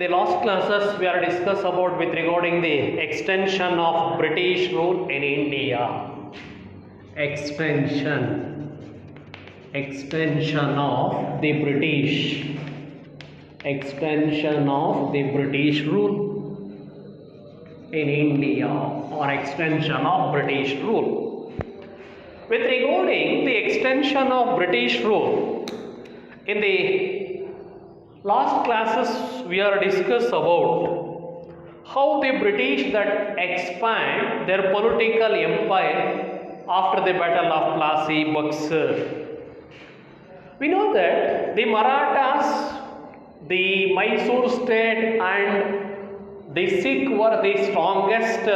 the last classes we are discuss about with regarding the extension of British rule in India. Extension of the British rule in India, or extension of British rule. With regarding the extension of British rule, in the last classes we are discuss about how the British that expand their political empire after the Battle of Plassey Buxar. We know that the Marathas, the Mysore state and the Sikh were the strongest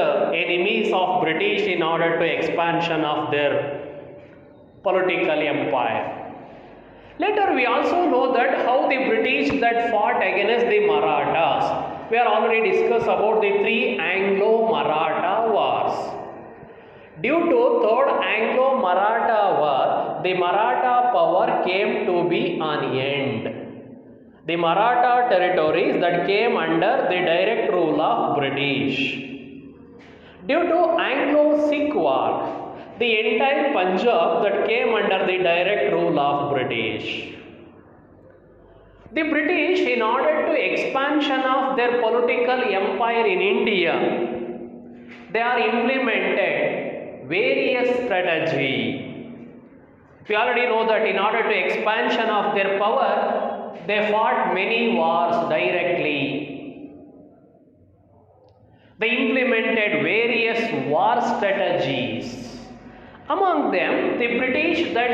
enemies of British in order to expansion of their political empire. Later we also know that how the British that fought against the Marathas. We are already discussed about the three Anglo-Maratha wars. Due to third Anglo-Maratha war, the Maratha power came to be on end. The Maratha territories that came under the direct rule of British. Due to Anglo-Sikh war, the entire Punjab that came under the direct rule of British. The British, in order to expansion of their political empire in India, they are implemented various strategy. We already know that in order to expansion of their power, they fought many wars directly. They implemented various war strategies. Among them, the British that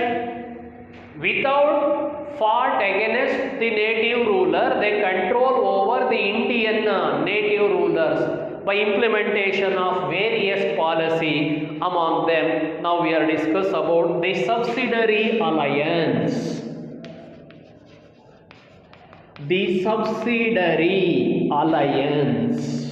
without fought against the native ruler, they control over the Indian native rulers by implementation of various policy. Among them, now we are discuss about the subsidiary alliance. The subsidiary alliance.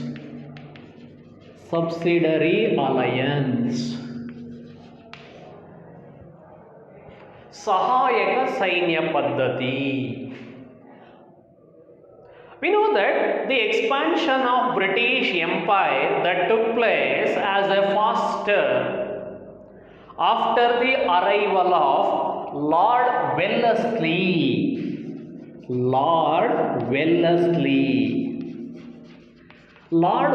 Sahayaka Sainya Paddhati. We know that the expansion of British Empire that took place as a faster after the arrival of Lord Wellesley. Lord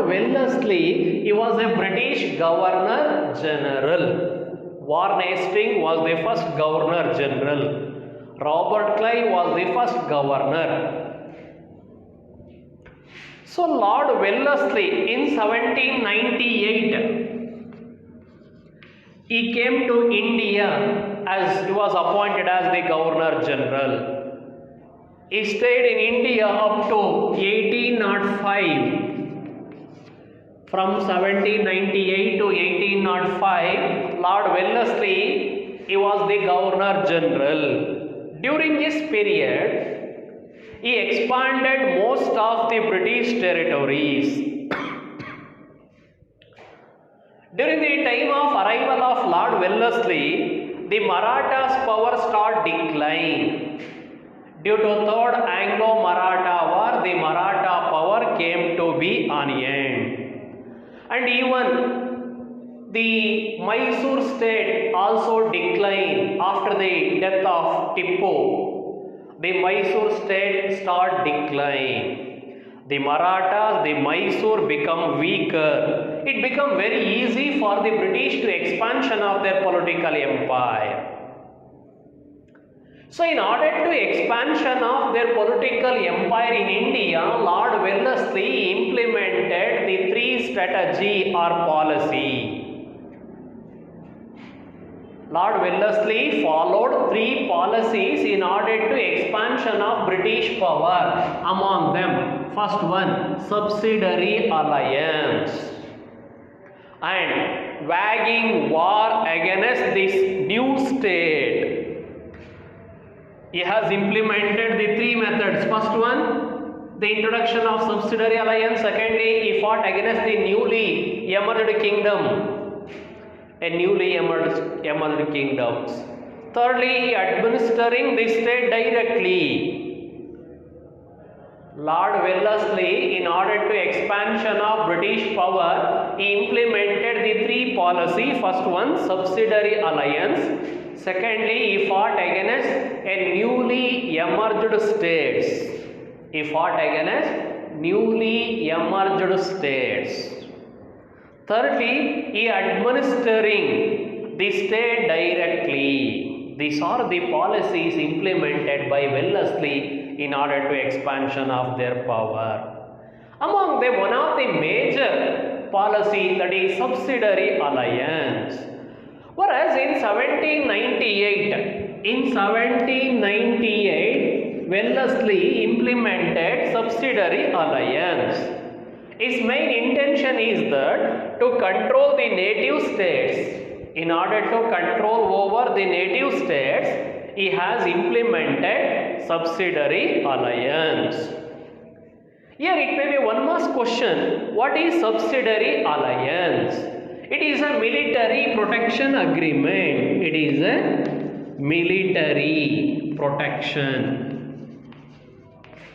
Wellesley, he was a British Governor General. Warren Hastings was the first Governor General. Robert Clive was the first Governor. So Lord Wellesley in 1798, he came to India as he was appointed as the Governor General. He stayed in India up to 1805. From 1798 to 1805, Lord Wellesley, he was the Governor General. During this period, he expanded most of the British territories. During the time of arrival of Lord Wellesley, the Marathas' power started decline. Due to third Anglo-Maratha war, the Maratha power came to be on end. And even the Mysore state also declined after the death of Tippu. The Mysore state started decline. The Marathas, the Mysore become weaker. It became very easy for the British to expansion of their political empire. So in order to expansion of their political empire in India, Lord Wellesley implemented the three strategy or policy. Lord Wellesley followed three policies in order to expansion of British power. Among them, first one, subsidiary alliance, and waging war against this new state. He has implemented the three methods. First one, the introduction of subsidiary alliance. Secondly, he fought against the newly emerged kingdom. Newly emerged kingdoms. Thirdly, administering the state directly. Lord Wellesley, in order to expansion of British power, he implemented the three policy. First one, subsidiary alliance. Secondly, he fought against a newly emerged states. He fought against newly emerged states. Thirdly, he administering the state directly. These are the policies implemented by Wellesley in order to expansion of their power. Among them, one of the major policy, that is subsidiary alliance. Whereas in 1798, Wellesley implemented subsidiary alliance. His main intention is that to control the native states. In order to control over the native states, he has implemented subsidiary alliance. Here it may be one more question. What is subsidiary alliance? It is a military protection agreement. It is a military protection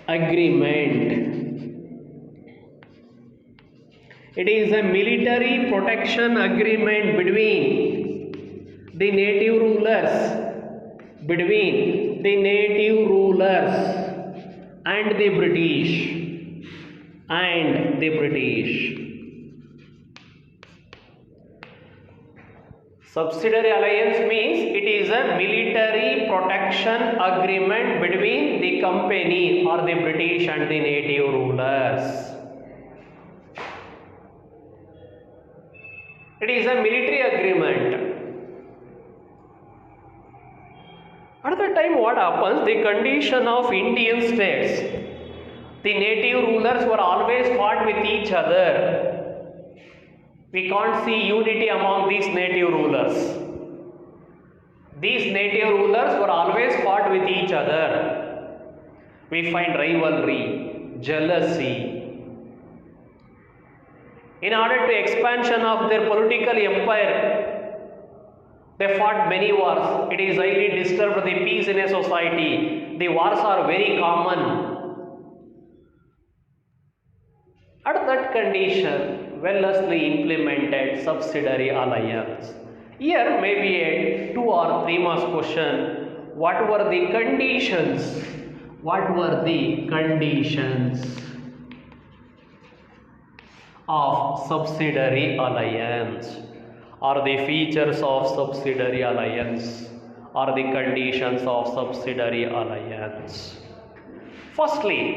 agreement. It is a military protection agreement between the native rulers, and the British. Subsidiary alliance means it is a military protection agreement between the company or the British and the native rulers. It is a military agreement. At the time, what happens? The condition of Indian states, the native rulers were always fought with each other. We can't see unity among these native rulers. These native rulers were always fought with each other. We find rivalry, jealousy. In order to expansion of their political empire, they fought many wars. It is highly disturbed the peace in a society. The wars are very common. At that condition, Wellesley implemented subsidiary alliance. Here may be a 2 or 3 marks question. What were the conditions? Of subsidiary alliance, or the features of subsidiary alliance, or the conditions of subsidiary alliance? Firstly,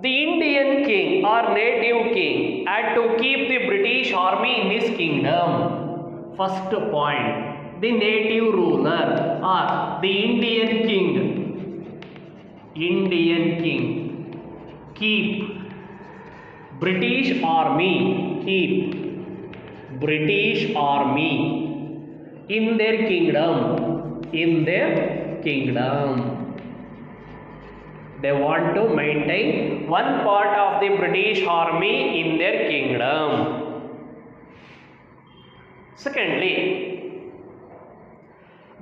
the Indian king or native king had to keep the British army in his kingdom. First point, the native ruler or the Indian king keep British army in their kingdom. They want to maintain one part of the British army in their kingdom. Secondly,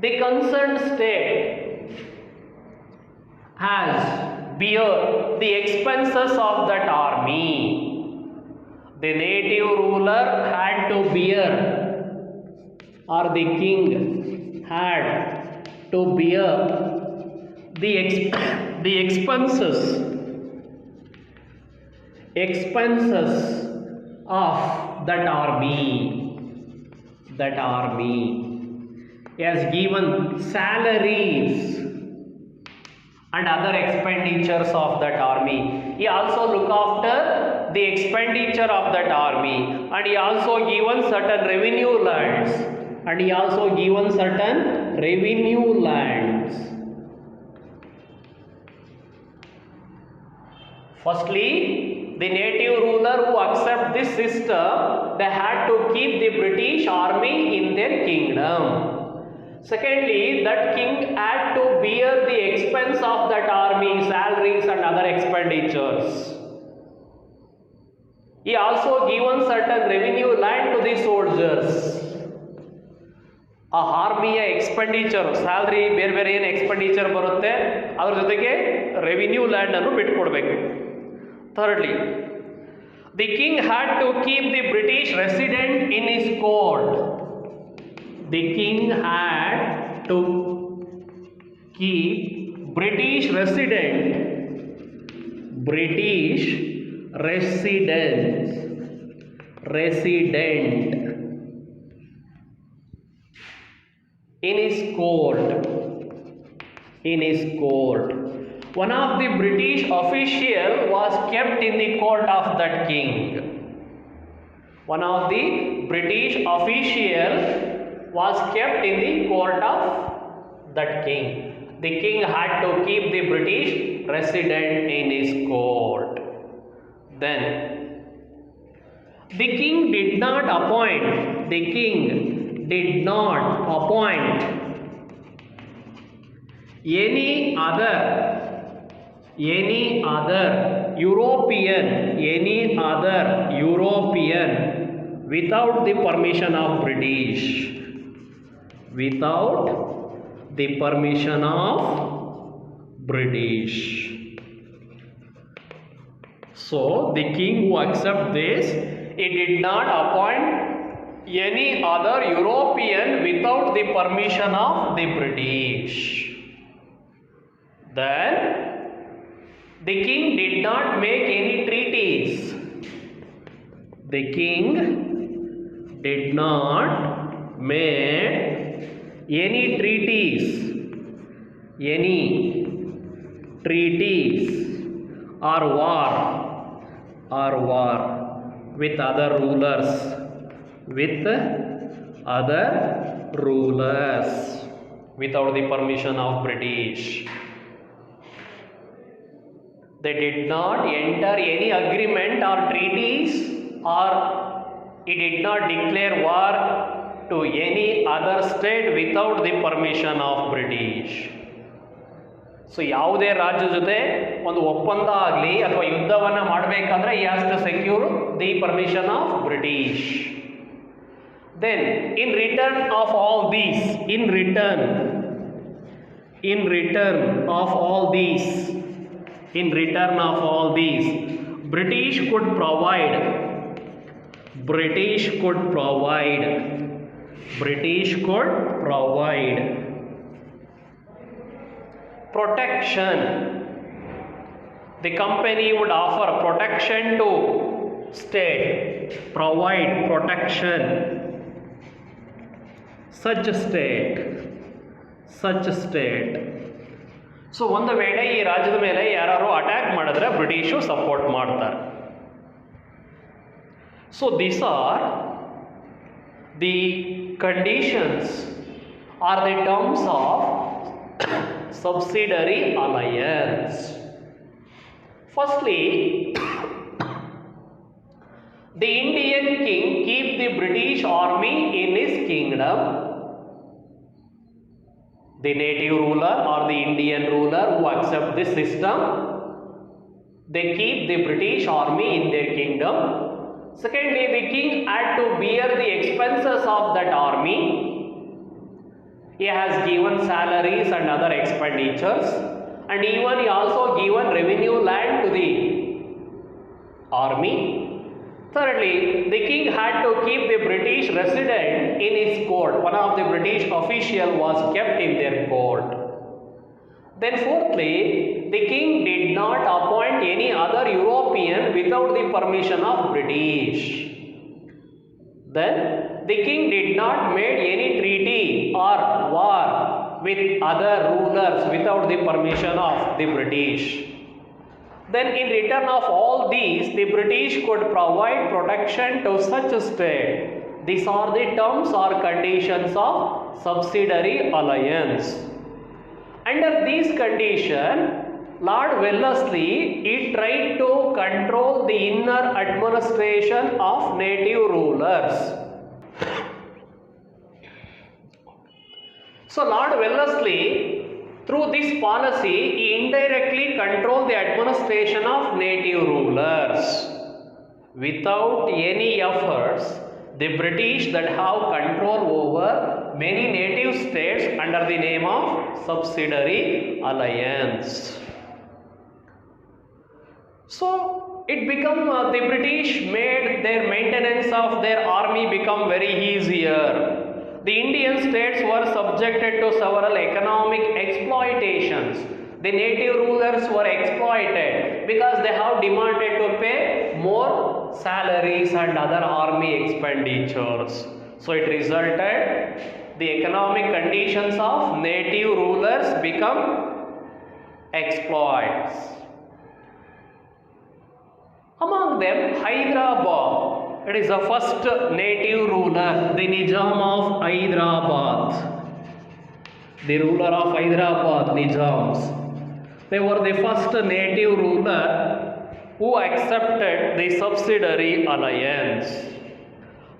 the concerned state has bear the expenses of that army. The native ruler had to bear, or the king had to bear the expenses of that army. He has given salaries and other expenditures of that army. He also look after the expenditure of that army, and he also given certain revenue lands. Firstly, the native ruler who accept this system, they had to keep the British army in their kingdom. Secondly, that king had to bear the expense of that army, salaries and other expenditures. He also given certain revenue land to the soldiers. A army expenditure, salary, ಬೇರೆ ಬೇರೆ ಏನು expenditure ಬರುತ್ತೆ, ಅದರ ಜೊತೆಗೆ revenue land ಅನ್ನು ಬಿಟ್ಕೊಡ್ಬೇಕು. Thirdly, the king had to keep the British resident in his court. The king had to keep British resident in his court. One of the British official was kept in the court of that king. One of the British official was kept in the court of that king. The king had to keep the British resident in his court. Then, the king did not appoint any other European without the permission of British. So the king who accepts this, he did not appoint any other European without the permission of the British. Then the king did not make any treaties. Or war with other rulers without the permission of British. They did not enter any agreement or treaties, or he did not declare war to any other state without the permission of British. So ಯಾವುದೇ ರಾಜ್ಯದ ಜೊತೆ ಒಂದು ಒಪ್ಪಂದ ಆಗಲಿ ಅಥವಾ ಯುದ್ಧವನ್ನು ಮಾಡಬೇಕಂದ್ರೆ he has to secure the permission of British. Then in return of all these, British could provide protection. The company would offer protection to state, provide protection. Such state. So ಒಂದು ವೇಳೆ ಈ ರಾಜ್ಯದ ಮೇಲೆ ಯಾರು ಅಟ್ಯಾಕ್ ಮಾಡಿದ್ರೆ ಬ್ರಿಟಿಷು support ಮಾಡ್ತಾರೆ. So these are the conditions R the terms of subsidiary alliance. Firstly, the Indian king keep the British army in his kingdom. The native ruler or the Indian ruler who accept this system, they keep the British army in their kingdom. Secondly, the king had to bear the expenses of that army. He has given salaries and other expenditures, and even he also given revenue land to the army. Thirdly, the king had to keep the British resident in his court. One of the British official was kept in their court. Then fourthly, the king did not appoint any other European without the permission of British. Then the king did not make any treaty or war with other rulers without the permission of the British. Then in return of all these, the British could provide protection to such a state. These are the terms or conditions of subsidiary alliance. Under these conditions, Lord Wellesley, he tried to control the inner administration of native rulers. So Lord Wellesley, through this policy, he indirectly controlled the administration of native rulers. Without any efforts, the British that have control over many native states under the name of subsidiary alliance. So it become the British made their maintenance of their army become very easier. The Indian states were subjected to several economic exploitations. The native rulers were exploited because they have demanded to pay more salaries and other army expenditures. So it resulted the economic conditions of native rulers become exploits. Among them, Hyderabad, it is the first native ruler, the Nizam of Hyderabad. The ruler of Hyderabad, Nizams. They were the first native ruler who accepted the subsidiary alliance.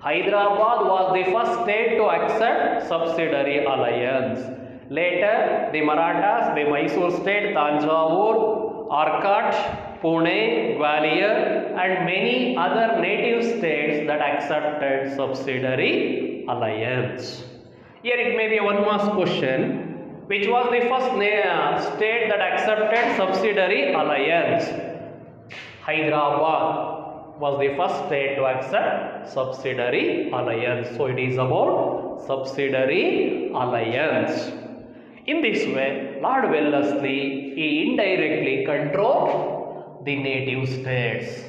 Hyderabad was the first state to accept subsidiary alliance. Later, the Marathas, the Mysore state, Tanjavur, Arcot, Pune, Gwalior and many other native states that accepted subsidiary alliance. Here it may be one more question. Which was the first state that accepted subsidiary alliance? Hyderabad was the first state to accept subsidiary alliance. So it is about subsidiary alliance. In this way, Lord Wellesley, he indirectly controlled the native states.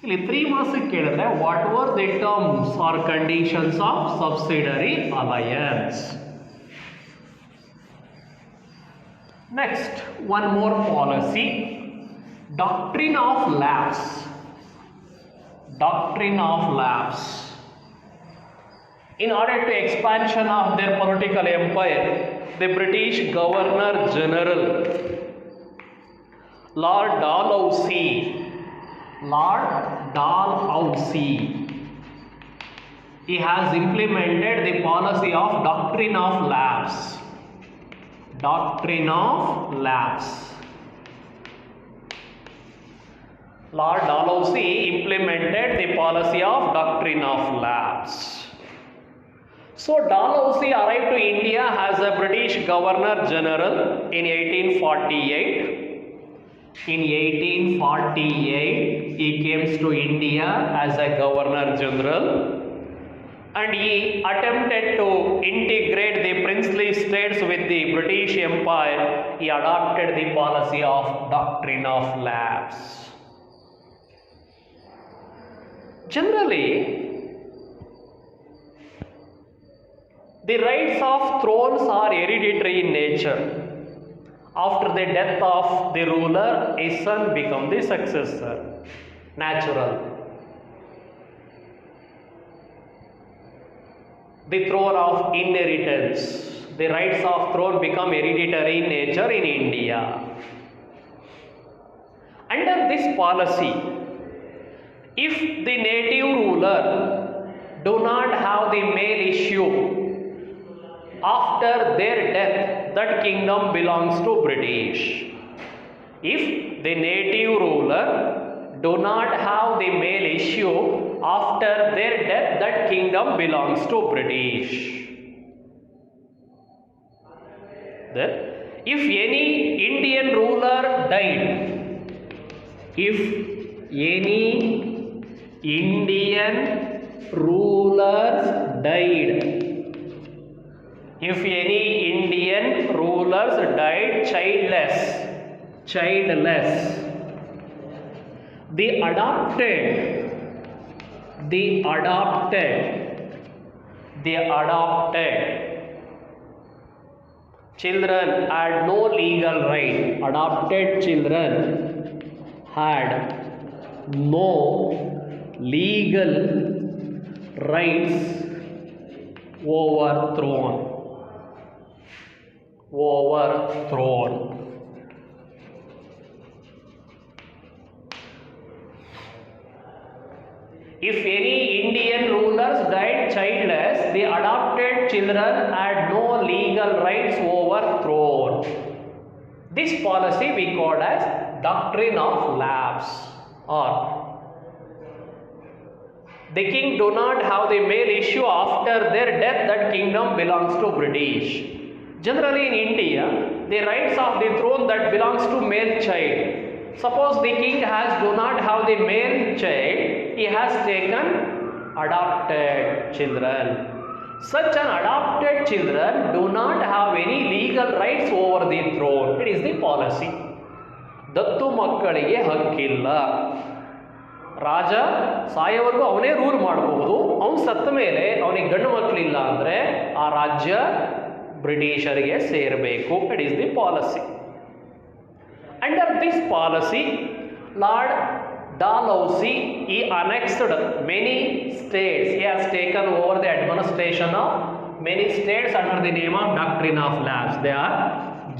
ಇಲ್ಲಿ 3 marks ಕೇಳಿದ್ರೆ what were the terms or conditions of subsidiary alliance? Next, one more policy, doctrine of lapse. Doctrine of lapse. In order to expansion of their political empire, the British Governor General Lord Dalhousie, he has implemented the policy of doctrine of lapse. Doctrine of lapse. Lord Dalhousie implemented the policy of doctrine of lapse. So Dalhousie arrived to India as a British Governor General in 1848. In 1848, he came to India as a Governor General and he attempted to integrate the princely states with the British Empire. He adopted the policy of doctrine of lapse. Generally, the rights of thrones are hereditary in nature. After the death of the ruler, his son becomes the successor. Natural. The throne of inheritance. The rights of throne become hereditary in nature in India. Under this policy, if the native ruler do not have the male issue, after their death, that kingdom belongs to British. If the native ruler do not have the male issue, after their death, that kingdom belongs to British. Then, if any Indian ruler died, if any Indian rulers died, if any Indian rulers died childless, the adopted children had no legal right. Adopted children had no legal rights overthrown. If any Indian rulers died childless, the adopted children had no legal rights overthrown. This policy we call as doctrine of lapse, or the king do not have the male issue, after their death that kingdom belongs to British. Generally in India, the rights of the throne that belongs to male child. Suppose the king do not have the male child, he has taken adopted children. Such an adopted children do not have any legal rights over the throne. It is the policy. ದತ್ತು ಮಕ್ಕಳಿಗೆ ಹಕ್ಕಿಲ್ಲ. ರಾಜ ಸಾಯೋವರೆಗೂ ಅವನೇ rule ಮಾಡಬಹುದು. ಅವನು ಸತ್ತ ಮೇಲೆ ಅವನಿಗೆ ಗಂಡು ಮಕ್ಕಳಿಲ್ಲ ಅಂದರೆ ಆ ರಾಜ್ಯ ಬ್ರಿಟಿಷರಿಗೆ ಸೇರಬೇಕು. It is the policy. Under this policy, Lord Dalhousie, he annexed many states. He has taken over the administration of many states under the name of Doctrine of Lapse. They are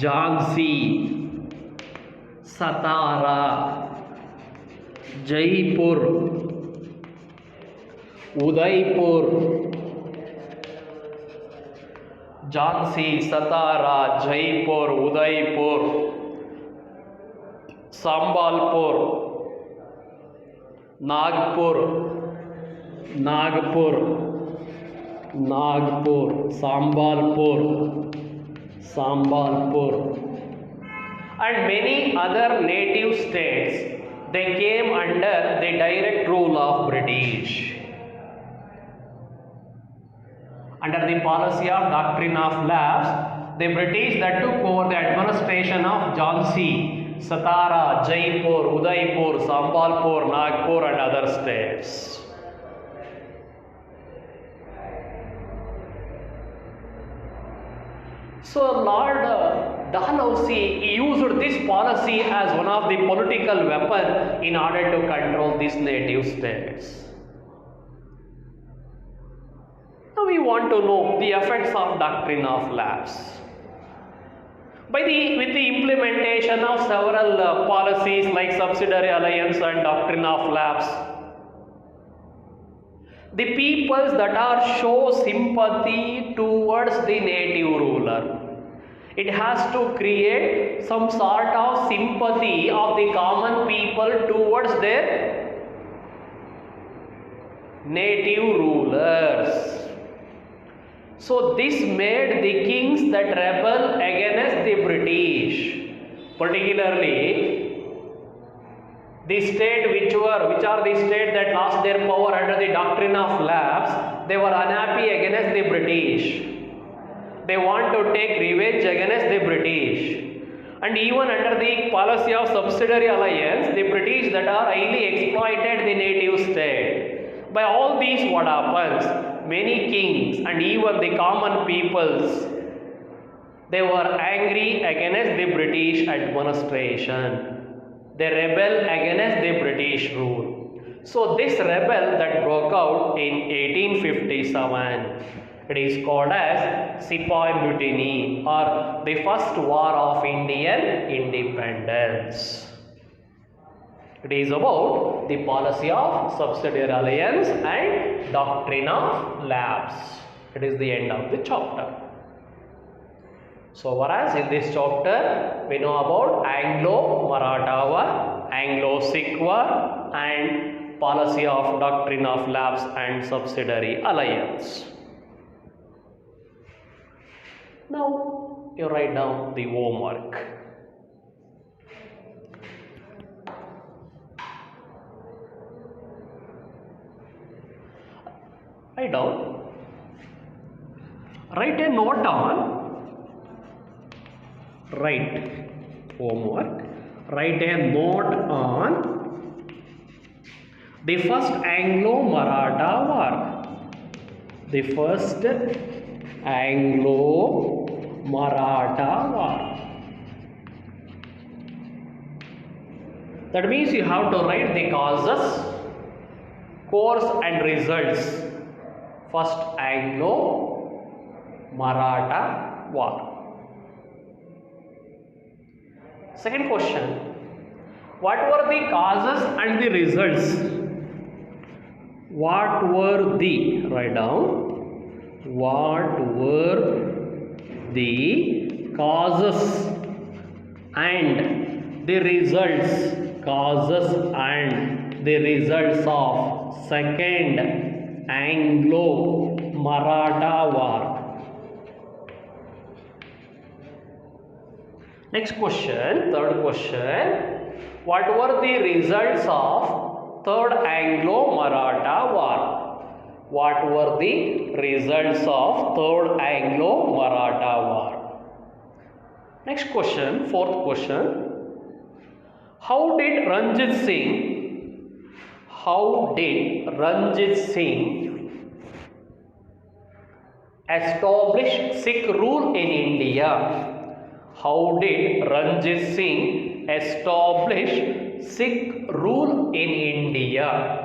Jhansi, Satara, Jaipur, Udaipur. Jhansi, Satara, Jaipur, Udaipur, Sambalpur, Nagpur, Sambalpur, and many other native states. They came under the direct rule of British. Under the policy of Doctrine of Lapse, the British that took over the administration of Jhansi, Satara, Jaipur, Udaipur, Sambalpur, Nagpur and other states. So Lord Dalhousie used this policy as one of the political weapon in order to control these native states. Now we want to know the effects of Doctrine of Lapse. With the implementation of several policies like subsidiary alliance and Doctrine of Lapse, the peoples that are show sympathy towards the native ruler, it has to create some sort of sympathy of the common people towards their native rulers. So this made the kings that rebel against the British, particularly the state which are the state that lost their power under the Doctrine of Lapse, they were unhappy against the British. They want to take revenge against the British. And even under the policy of subsidiary alliance, the British that are highly exploited the native state. By all these, what happens? Many kings and even the common peoples, they were angry against the British administration. They rebel against the British rule. So this rebel that broke out in 1857, it is called as Sepoy Mutiny or the First War of Indian Independence. It is about the policy of subsidiary alliance and Doctrine of Lapse. It is the end of the chapter. So whereas in this chapter we know about Anglo-Maratha War, Anglo-Sikh War and policy of Doctrine of Lapse and subsidiary alliance. Now you write down the homework. Write a note on, write a note on the first Anglo-Maratha War. The first Anglo-Maratha War. That means you have to write the causes, course and results. First Anglo-Maratha War. Second question, what were the causes and the results? What were the, write down, what were the causes and the results, of second Anglo-Maratha War. Next question, third question. What were the results of Third Anglo-Maratha War? What were the results of Third Anglo-Maratha War? Next question, fourth question. How did Ranjit Singh establish Sikh rule in India? How did Ranjit Singh establish Sikh rule in India?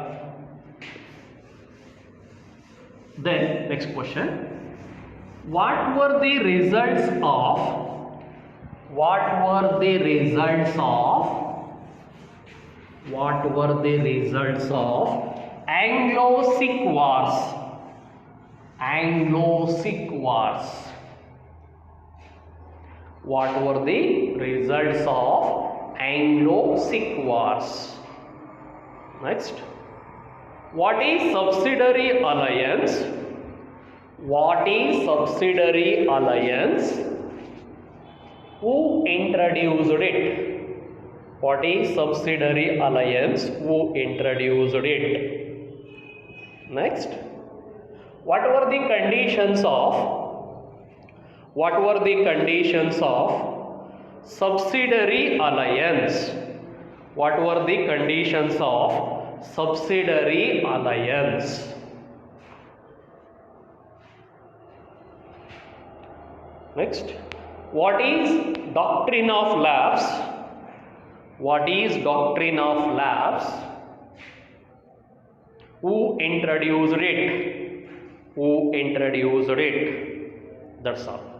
Then next question. What were the results of Anglo-Sikh Wars? Anglo-Sikh Wars. What were the results of Anglo-Sikh Wars? Next. What is subsidiary alliance? What is subsidiary alliance? Who introduced it? What is subsidiary alliance? Who introduced it? Next. What were the conditions of subsidiary alliance? What were the conditions of subsidiary alliance? Next. What is doctrine of lapse? What is doctrine of lapse? Who introduced it? Who introduced it? That's all.